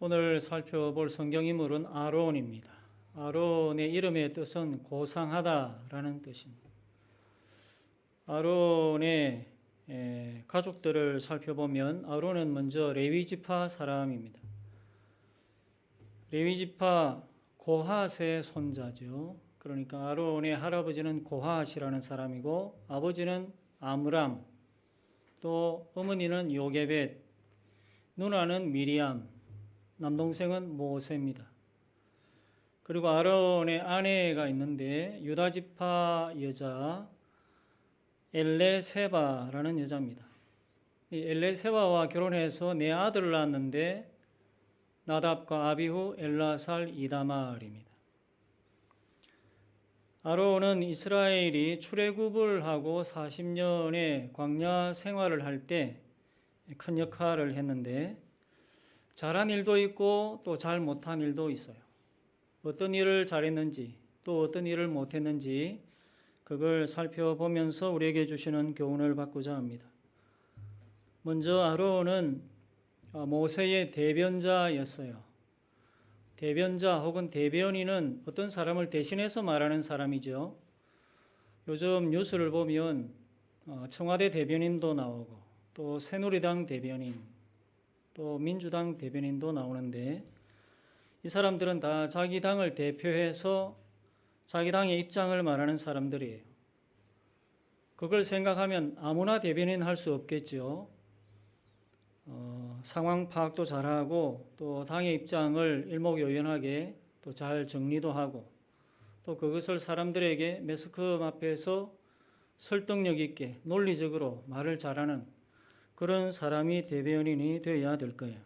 오늘 살펴볼 성경 인물은 아론입니다. 아론의 이름의 뜻은 고상하다라는 뜻입니다. 아론의 가족들을 살펴보면 아론은 먼저 레위 지파 사람입니다. 레위 지파 고핫의 손자죠. 그러니까 아론의 할아버지는 고핫이라는 사람이고 아버지는 아므람, 또 어머니는 요게벳, 누나는 미리암, 남동생은 모세입니다. 그리고 아론의 아내가 있는데 유다 지파 여자 엘레세바라는 여자입니다. 이 엘레세바와 결혼해서 네 아들을 낳았는데 나답과 아비후, 엘라살, 이다말입니다. 아론은 이스라엘이 출애굽을 하고 40년의 광야 생활을 할 때 큰 역할을 했는데 잘한 일도 있고 또 잘 못한 일도 있어요. 어떤 일을 잘했는지 또 어떤 일을 못했는지 그걸 살펴보면서 우리에게 주시는 교훈을 받고자 합니다. 먼저 아론은 모세의 대변자였어요. 대변자 혹은 대변인은 어떤 사람을 대신해서 말하는 사람이죠. 요즘 뉴스를 보면 청와대 대변인도 나오고 또 새누리당 대변인, 또 민주당 대변인도 나오는데 이 사람들은 다 자기 당을 대표해서 자기 당의 입장을 말하는 사람들이에요. 그걸 생각하면 아무나 대변인 할 수 없겠죠. 상황 파악도 잘하고 또 당의 입장을 일목요연하게 또 잘 정리도 하고 또 그것을 사람들에게 매스컴 앞에서 설득력 있게 논리적으로 말을 잘하는 그런 사람이 대변인이 되어야 될 거예요.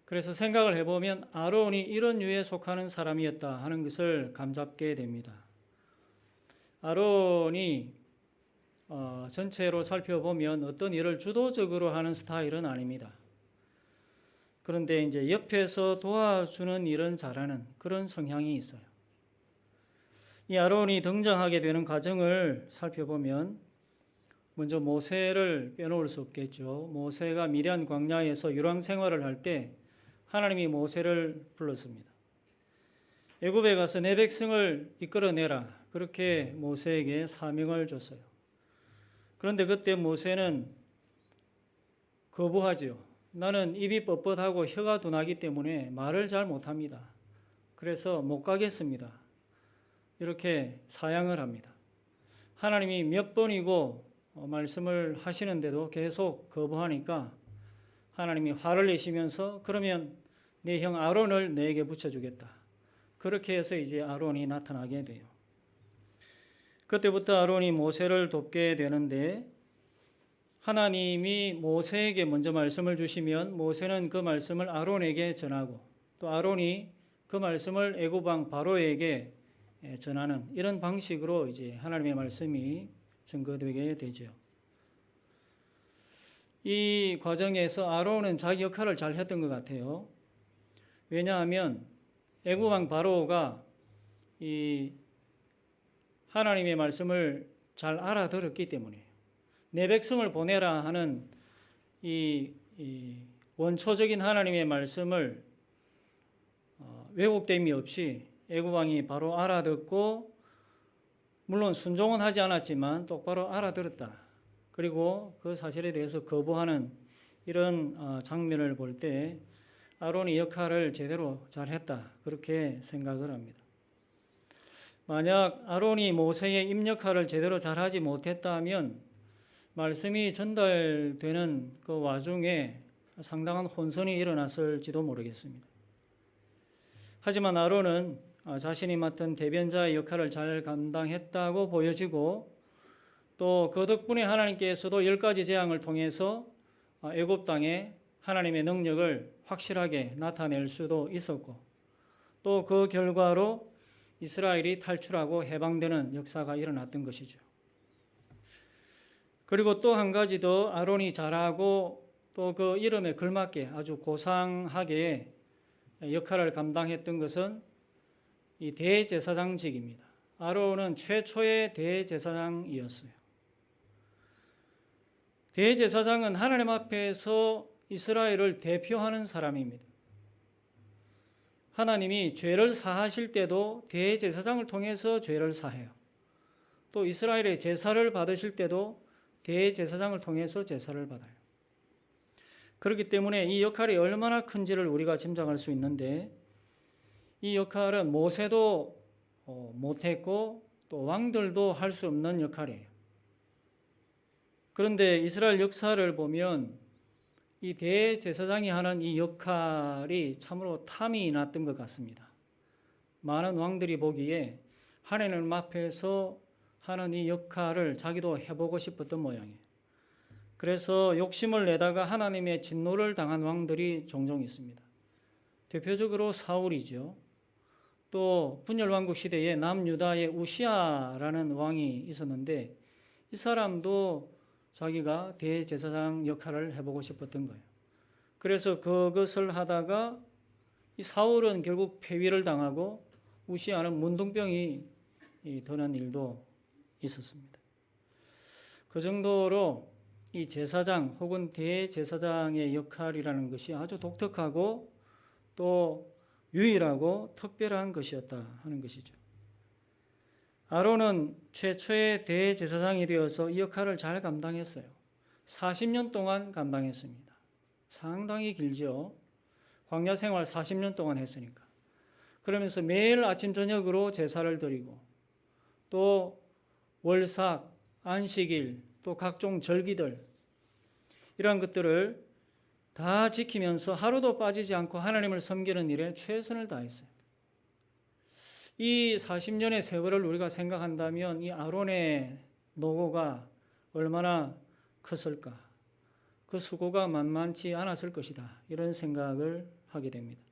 그래서 생각을 해보면 아론이 이런 류에 속하는 사람이었다 하는 것을 감잡게 됩니다. 아론이 전체로 살펴보면 어떤 일을 주도적으로 하는 스타일은 아닙니다. 그런데 이제 옆에서 도와주는 일은 잘하는 그런 성향이 있어요. 이 아론이 등장하게 되는 과정을 살펴보면 먼저 모세를 빼놓을 수 없겠죠. 모세가 미디안 광야에서 유랑 생활을 할 때 하나님이 모세를 불렀습니다. 애굽에 가서 내 백성을 이끌어내라. 그렇게 모세에게 사명을 줬어요. 그런데 그때 모세는 거부하죠. 나는 입이 뻣뻣하고 혀가 둔하기 때문에 말을 잘 못합니다. 그래서 못 가겠습니다. 이렇게 사양을 합니다. 하나님이 몇 번이고 말씀을 하시는데도 계속 거부하니까 하나님이 화를 내시면서 그러면 내 형 아론을 내게 붙여주겠다. 그렇게 해서 이제 아론이 나타나게 돼요. 그때부터 아론이 모세를 돕게 되는데 하나님이 모세에게 먼저 말씀을 주시면 모세는 그 말씀을 아론에게 전하고 또 아론이 그 말씀을 애굽 왕 바로에게 전하는 이런 방식으로 이제 하나님의 말씀이 증거되게 되죠. 이 과정에서 아론은 자기 역할을 잘 했던 것 같아요. 왜냐하면 애굽 왕 바로가 이 하나님의 말씀을 잘 알아들었기 때문이에요. 내 백성을 보내라 하는 이 원초적인 하나님의 말씀을 왜곡됨이 없이 애굽 왕이 바로 알아듣고 물론 순종은 하지 않았지만 똑바로 알아들었다. 그리고 그 사실에 대해서 거부하는 이런 장면을 볼 때 아론이 역할을 제대로 잘했다. 그렇게 생각을 합니다. 만약 아론이 모세의 입역할을 제대로 잘하지 못했다면 말씀이 전달되는 그 와중에 상당한 혼선이 일어났을지도 모르겠습니다. 하지만 아론은 자신이 맡은 대변자의 역할을 잘 감당했다고 보여지고 또 그 덕분에 하나님께서도 10가지 재앙을 통해서 애굽 땅에 하나님의 능력을 확실하게 나타낼 수도 있었고 또 그 결과로 이스라엘이 탈출하고 해방되는 역사가 일어났던 것이죠. 그리고 또 한 가지 더 아론이 잘하고 또 그 이름에 걸맞게 아주 고상하게 역할을 감당했던 것은 이 대제사장직입니다. 아론은 최초의 대제사장이었어요. 대제사장은 하나님 앞에서 이스라엘을 대표하는 사람입니다. 하나님이 죄를 사하실 때도 대제사장을 통해서 죄를 사해요. 또 이스라엘의 제사를 받으실 때도 대제사장을 통해서 제사를 받아요. 그렇기 때문에 이 역할이 얼마나 큰지를 우리가 짐작할 수 있는데, 이 역할은 모세도 못했고 또 왕들도 할 수 없는 역할이에요. 그런데 이스라엘 역사를 보면 이 대제사장이 하는 이 역할이 참으로 탐이 났던 것 같습니다. 많은 왕들이 보기에 하나님 앞에서 하는 이 역할을 자기도 해보고 싶었던 모양이에요. 그래서 욕심을 내다가 하나님의 진노를 당한 왕들이 종종 있습니다. 대표적으로 사울이죠. 또 분열왕국 시대에 남유다의 우시아라는 왕이 있었는데, 이 사람도 자기가 대제사장 역할을 해보고 싶었던 거예요. 그래서 그것을 하다가 이 사울은 결국 폐위를 당하고 우시아는 문둥병이 드는 일도 있었습니다. 그 정도로 이 제사장 혹은 대제사장의 역할이라는 것이 아주 독특하고 또 유일하고 특별한 것이었다 하는 것이죠. 아론은 최초의 대제사장이 되어서 이 역할을 잘 감당했어요. 40년 동안 감당했습니다. 상당히 길죠. 광야 생활 40년 동안 했으니까. 그러면서 매일 아침 저녁으로 제사를 드리고 또 월삭, 안식일, 또 각종 절기들, 이러한 것들을 다 지키면서 하루도 빠지지 않고 하나님을 섬기는 일에 최선을 다했어요. 이 40년의 세월을 우리가 생각한다면 이 아론의 노고가 얼마나 컸을까? 그 수고가 만만치 않았을 것이다. 이런 생각을 하게 됩니다.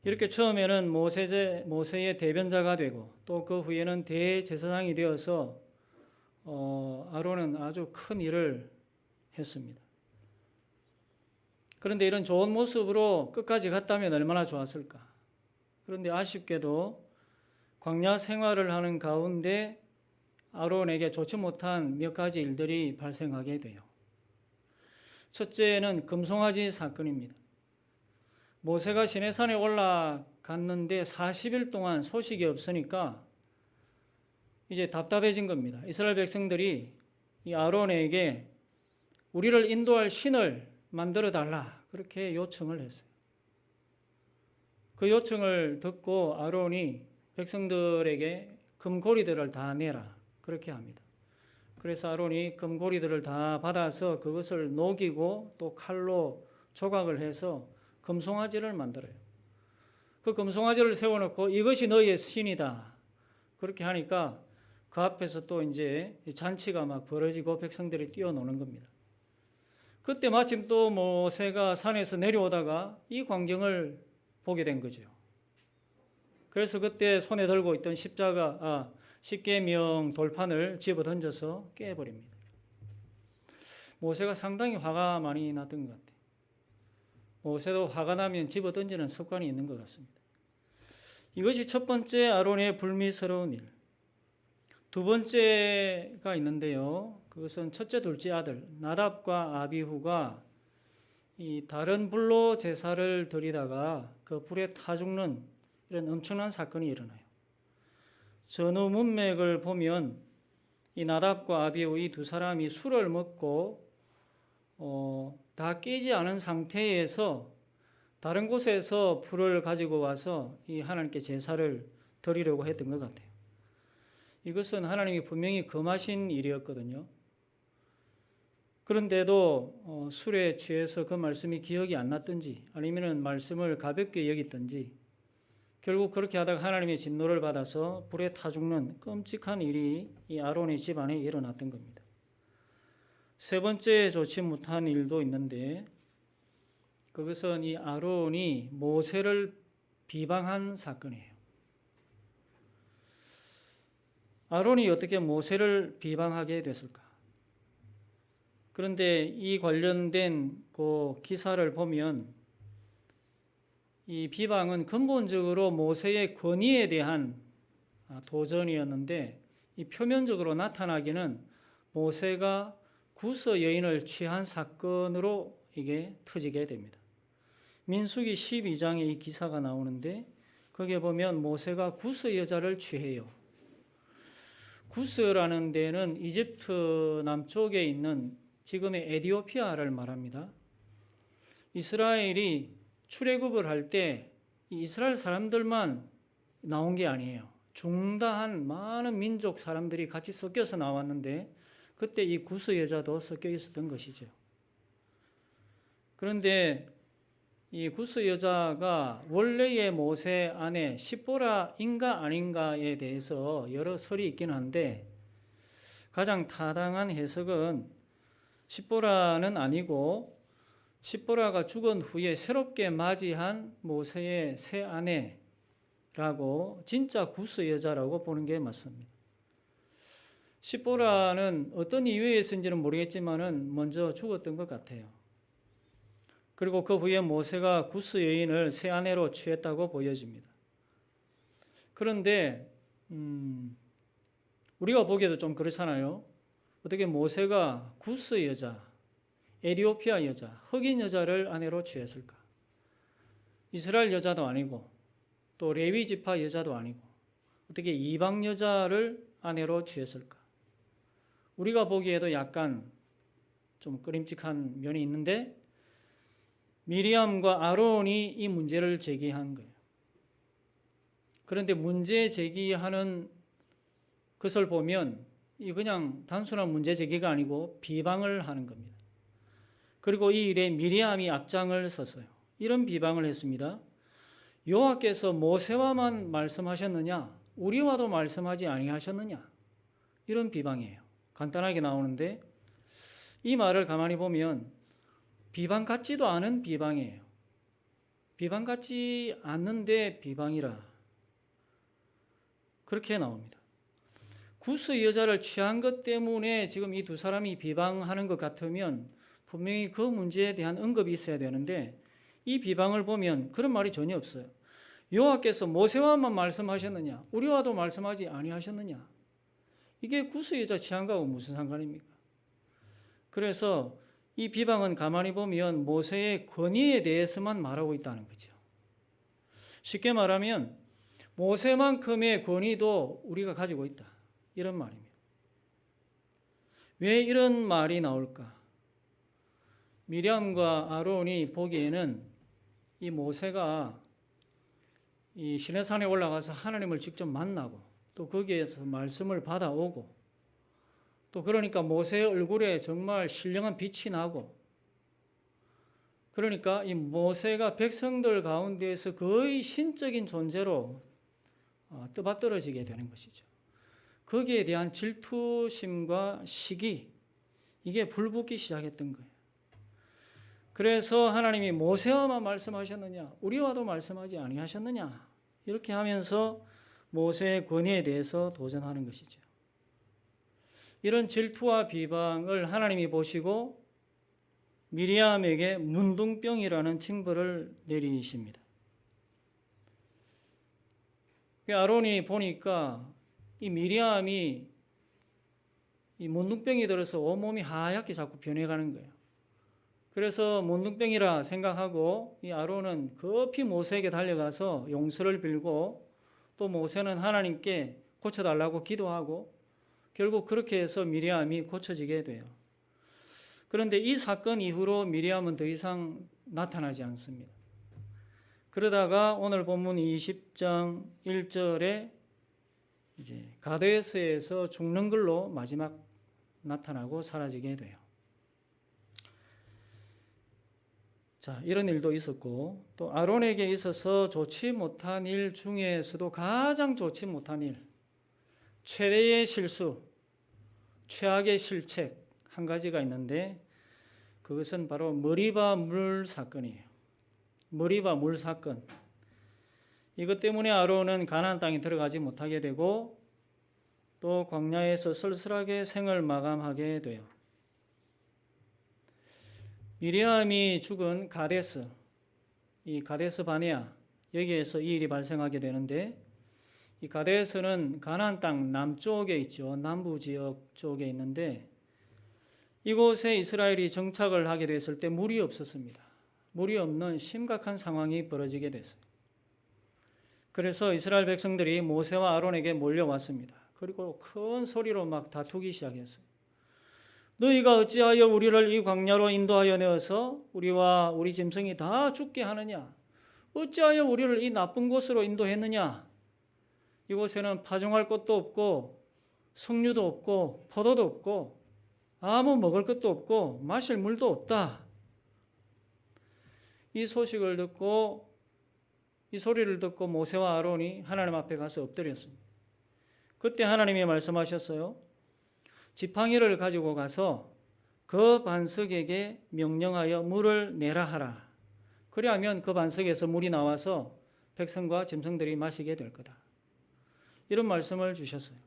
이렇게 처음에는 모세의 대변자가 되고 또 그 후에는 대제사장이 되어서 아론은 아주 큰 일을 했습니다. 그런데 이런 좋은 모습으로 끝까지 갔다면 얼마나 좋았을까? 그런데 아쉽게도 광야 생활을 하는 가운데 아론에게 좋지 못한 몇 가지 일들이 발생하게 돼요. 첫째는 금송아지 사건입니다. 모세가 시내산에 올라갔는데 40일 동안 소식이 없으니까 이제 답답해진 겁니다. 이스라엘 백성들이 이 아론에게 우리를 인도할 신을 만들어 달라, 그렇게 요청을 했어요. 그 요청을 듣고 아론이 백성들에게 금고리들을 다 내라, 그렇게 합니다. 그래서 아론이 금고리들을 다 받아서 그것을 녹이고 또 칼로 조각을 해서 금송아지를 만들어요. 그 금송아지를 세워놓고 이것이 너희의 신이다, 그렇게 하니까 그 앞에서 또 이제 잔치가 막 벌어지고 백성들이 뛰어노는 겁니다. 그때 마침 또 모세가 산에서 내려오다가 이 광경을 보게 된 거죠. 그래서 그때 손에 들고 있던 십계명 돌판을 집어 던져서 깨버립니다. 모세가 상당히 화가 많이 났던 것 같아요. 모세도 화가 나면 집어 던지는 습관이 있는 것 같습니다. 이것이 첫 번째 아론의 불미스러운 일. 두 번째가 있는데요. 그것은 첫째, 둘째 아들 나답과 아비후가 이 다른 불로 제사를 드리다가 그 불에 타 죽는 이런 엄청난 사건이 일어나요. 전후 문맥을 보면 이 나답과 아비후 이 두 사람이 술을 먹고 다 깨지 않은 상태에서 다른 곳에서 불을 가지고 와서 이 하나님께 제사를 드리려고 했던 것 같아요. 이것은 하나님이 분명히 금하신 일이었거든요. 그런데도 술에 취해서 그 말씀이 기억이 안 났든지 아니면 말씀을 가볍게 여겼든지 결국 그렇게 하다가 하나님의 진노를 받아서 불에 타 죽는 끔찍한 일이 이 아론의 집안에 일어났던 겁니다. 세 번째 좋지 못한 일도 있는데 그것은 이 아론이 모세를 비방한 사건이에요. 아론이 어떻게 모세를 비방하게 됐을까? 그런데 이 관련된 그 기사를 보면 이 비방은 근본적으로 모세의 권위에 대한 도전이었는데 이 표면적으로 나타나기는 모세가 구서 여인을 취한 사건으로 이게 터지게 됩니다. 민수기 12장에 이 기사가 나오는데 거기에 보면 모세가 구스 여자를 취해요. 구스라는 데는 이집트 남쪽에 있는 지금의 에티오피아를 말합니다. 이스라엘이 출애굽을 할 때 이스라엘 사람들만 나온 게 아니에요. 중다한 많은 민족 사람들이 같이 섞여서 나왔는데 그때 이 구스 여자도 섞여 있었던 것이죠. 그런데 이 구스 여자가 원래의 모세 아내 시보라인가 아닌가에 대해서 여러 설이 있긴 한데 가장 타당한 해석은 시보라는 아니고 시보라가 죽은 후에 새롭게 맞이한 모세의 새 아내라고 진짜 구스 여자라고 보는 게 맞습니다. 시보라는 어떤 이유에서인지는 모르겠지만은 먼저 죽었던 것 같아요. 그리고 그 후에 모세가 구스 여인을 새 아내로 취했다고 보여집니다. 그런데 우리가 보기에도 좀 그렇잖아요. 어떻게 모세가 구스 여자, 에티오피아 여자, 흑인 여자를 아내로 취했을까? 이스라엘 여자도 아니고 또 레위 지파 여자도 아니고 어떻게 이방 여자를 아내로 취했을까? 우리가 보기에도 약간 좀 꺼림칙한 면이 있는데 미리암과 아론이 이 문제를 제기한 거예요. 그런데 문제 제기하는 것을 보면 이 그냥 단순한 문제 제기가 아니고 비방을 하는 겁니다. 그리고 이 일에 미리암이 앞장을 섰어요. 이런 비방을 했습니다. 여호와께서 모세와만 말씀하셨느냐? 우리와도 말씀하지 아니하셨느냐? 이런 비방이에요. 간단하게 나오는데 이 말을 가만히 보면 비방 같지도 않은 비방이에요. 비방 같지 않는데 비방이라 그렇게 나옵니다. 구스 여자를 취한 것 때문에 지금 이 두 사람이 비방하는 것 같으면 분명히 그 문제에 대한 언급이 있어야 되는데 이 비방을 보면 그런 말이 전혀 없어요. 여호와께서 모세와만 말씀하셨느냐? 우리와도 말씀하지 아니하셨느냐? 이게 구스 여자 취한 거하고 무슨 상관입니까? 그래서 이 비방은 가만히 보면 모세의 권위에 대해서만 말하고 있다는 거죠. 쉽게 말하면 모세만큼의 권위도 우리가 가지고 있다. 이런 말입니다. 왜 이런 말이 나올까? 미리암과 아론이 보기에는 이 모세가 이 시내산에 올라가서 하나님을 직접 만나고 또 거기에서 말씀을 받아오고 또 그러니까 모세의 얼굴에 정말 신령한 빛이 나고 그러니까 이 모세가 백성들 가운데에서 거의 신적인 존재로 떠받들어지게 되는 것이죠. 거기에 대한 질투심과 시기 이게 불붙기 시작했던 거예요. 그래서 하나님이 모세와만 말씀하셨느냐 우리와도 말씀하지 아니하셨느냐 이렇게 하면서 모세의 권위에 대해서 도전하는 것이죠. 이런 질투와 비방을 하나님이 보시고 미리암에게 문둥병이라는 징벌을 내리십니다. 아론이 보니까 이 미리암이 이 문둥병이 들어서 온몸이 하얗게 자꾸 변해가는 거예요. 그래서 문둥병이라 생각하고 이 아론은 급히 모세에게 달려가서 용서를 빌고 또 모세는 하나님께 고쳐달라고 기도하고 결국 그렇게 해서 미리암이 고쳐지게 돼요. 그런데 이 사건 이후로 미리암은 더 이상 나타나지 않습니다. 그러다가 오늘 본문 20장 1절에 이제 가데스에서 죽는 걸로 마지막 나타나고 사라지게 돼요. 자, 이런 일도 있었고 또 아론에게 있어서 좋지 못한 일 중에서도 가장 좋지 못한 일, 최대의 실수, 최악의 실책 한 가지가 있는데 그것은 바로 머리바 물 사건이에요. 머리바 물 사건. 이것 때문에 아론은 가나안 땅에 들어가지 못하게 되고 또 광야에서 쓸쓸하게 생을 마감하게 돼요. 미리암이 죽은 가데스, 이 가데스 바네아 여기에서 이 일이 발생하게 되는데 이 가데스는 가나안 땅 남쪽에 있죠. 남부 지역 쪽에 있는데 이곳에 이스라엘이 정착을 하게 됐을 때 물이 없었습니다. 물이 없는 심각한 상황이 벌어지게 됐어요. 그래서 이스라엘 백성들이 모세와 아론에게 몰려왔습니다. 그리고 큰 소리로 막 다투기 시작했어요. 너희가 어찌하여 우리를 이 광야로 인도하여 내어서 우리와 우리 짐승이 다 죽게 하느냐? 어찌하여 우리를 이 나쁜 곳으로 인도했느냐? 이곳에는 파종할 것도 없고 석류도 없고 포도도 없고 아무 먹을 것도 없고 마실 물도 없다. 이 소식을 듣고 이 소리를 듣고 모세와 아론이 하나님 앞에 가서 엎드렸습니다. 그때 하나님이 말씀하셨어요. 지팡이를 가지고 가서 그 반석에게 명령하여 물을 내라 하라. 그리하면 그 반석에서 물이 나와서 백성과 짐승들이 마시게 될 거다. 이런 말씀을 주셨어요.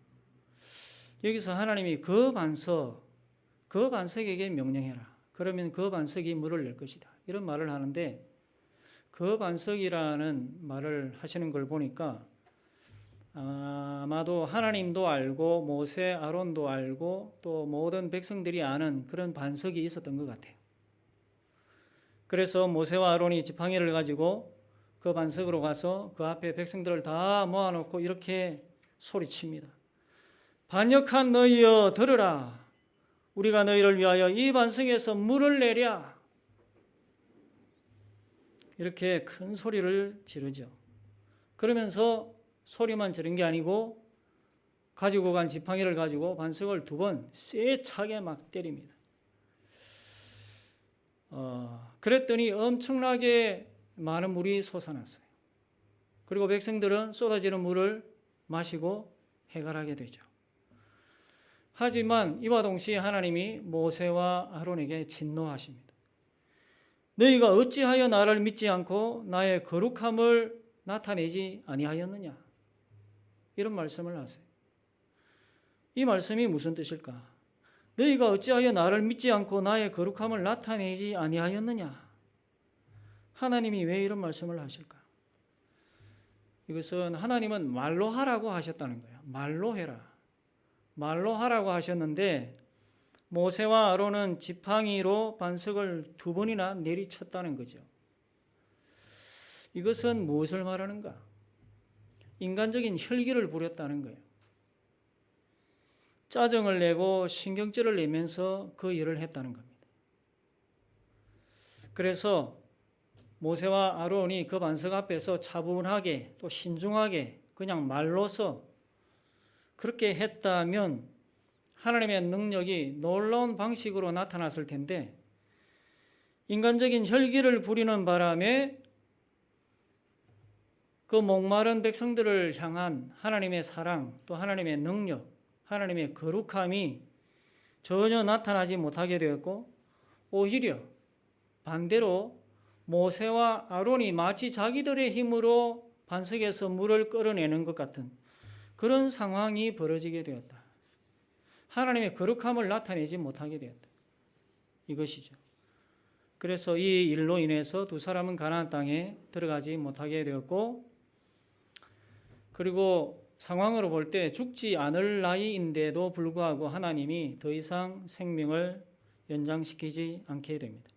여기서 하나님이 그 반석에게 명령해라. 그러면 그 반석이 물을 낼 것이다. 이런 말을 하는데 그 반석이라는 말을 하시는 걸 보니까 아마도 하나님도 알고 모세, 아론도 알고 또 모든 백성들이 아는 그런 반석이 있었던 것 같아요. 그래서 모세와 아론이 지팡이를 가지고 그 반석으로 가서 그 앞에 백성들을 다 모아놓고 이렇게 소리칩니다. 반역한 너희여 들으라. 우리가 너희를 위하여 이 반석에서 물을 내랴. 이렇게 큰 소리를 지르죠. 그러면서 소리만 지른 게 아니고 가지고 간 지팡이를 가지고 반석을 2번 세차게 막 때립니다. 그랬더니 엄청나게 많은 물이 솟아났어요. 그리고 백성들은 쏟아지는 물을 마시고 해결하게 되죠. 하지만 이와 동시에 하나님이 모세와 아론에게 진노하십니다. 너희가 어찌하여 나를 믿지 않고 나의 거룩함을 나타내지 아니하였느냐? 이런 말씀을 하세요. 이 말씀이 무슨 뜻일까? 너희가 어찌하여 나를 믿지 않고 나의 거룩함을 나타내지 아니하였느냐? 하나님이 왜 이런 말씀을 하실까? 이것은 하나님은 말로 하라고 하셨다는 거예요. 말로 해라. 말로 하라고 하셨는데 모세와 아론은 지팡이로 반석을 2번이나 내리쳤다는 거죠. 이것은 무엇을 말하는가? 인간적인 혈기를 부렸다는 거예요. 짜증을 내고 신경질을 내면서 그 일을 했다는 겁니다. 그래서 모세와 아론이 그 반석 앞에서 차분하게 또 신중하게 그냥 말로서 그렇게 했다면 하나님의 능력이 놀라운 방식으로 나타났을 텐데 인간적인 혈기를 부리는 바람에 그 목마른 백성들을 향한 하나님의 사랑 또 하나님의 능력, 하나님의 거룩함이 전혀 나타나지 못하게 되었고 오히려 반대로 모세와 아론이 마치 자기들의 힘으로 반석에서 물을 끌어내는 것 같은 그런 상황이 벌어지게 되었다. 하나님의 거룩함을 나타내지 못하게 되었다. 이것이죠. 그래서 이 일로 인해서 2 사람은 가나안 땅에 들어가지 못하게 되었고 그리고 상황으로 볼 때 죽지 않을 나이인데도 불구하고 하나님이 더 이상 생명을 연장시키지 않게 됩니다.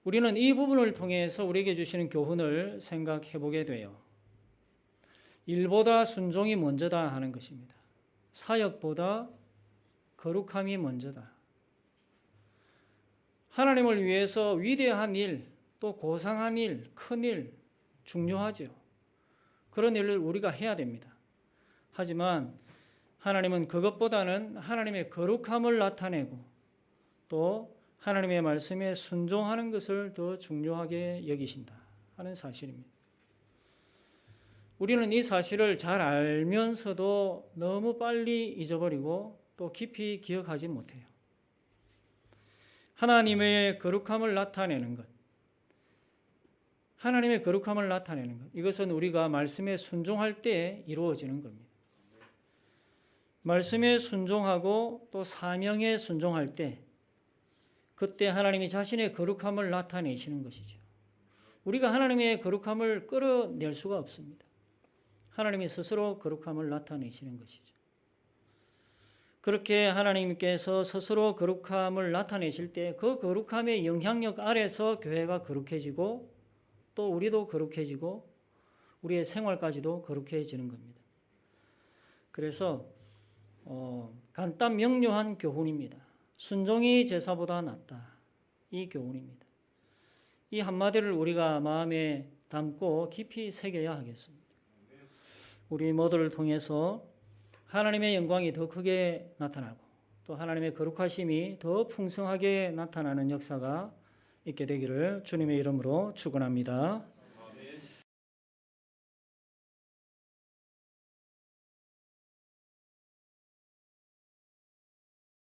우리는 이 부분을 통해서 우리에게 주시는 교훈을 생각해 보게 돼요. 일보다 순종이 먼저다 하는 것입니다. 사역보다 거룩함이 먼저다. 하나님을 위해서 위대한 일, 또 고상한 일, 큰 일, 중요하죠. 그런 일을 우리가 해야 됩니다. 하지만 하나님은 그것보다는 하나님의 거룩함을 나타내고 또 하나님의 말씀에 순종하는 것을 더 중요하게 여기신다 하는 사실입니다. 우리는 이 사실을 잘 알면서도 너무 빨리 잊어버리고 또 깊이 기억하지 못해요. 하나님의 거룩함을 나타내는 것, 하나님의 거룩함을 나타내는 것, 이것은 우리가 말씀에 순종할 때 이루어지는 겁니다. 말씀에 순종하고 또 사명에 순종할 때 그때 하나님이 자신의 거룩함을 나타내시는 것이죠. 우리가 하나님의 거룩함을 끌어낼 수가 없습니다. 하나님이 스스로 거룩함을 나타내시는 것이죠. 그렇게 하나님께서 스스로 거룩함을 나타내실 때 그 거룩함의 영향력 아래서 교회가 거룩해지고 또 우리도 거룩해지고 우리의 생활까지도 거룩해지는 겁니다. 그래서 간단 명료한 교훈입니다. 순종이 제사보다 낫다. 이 교훈입니다. 이 한마디를 우리가 마음에 담고 깊이 새겨야 하겠습니다. 우리 모두를 통해서 하나님의 영광이 더 크게 나타나고 또 하나님의 거룩하심이 더 풍성하게 나타나는 역사가 있게 되기를 주님의 이름으로 축원합니다.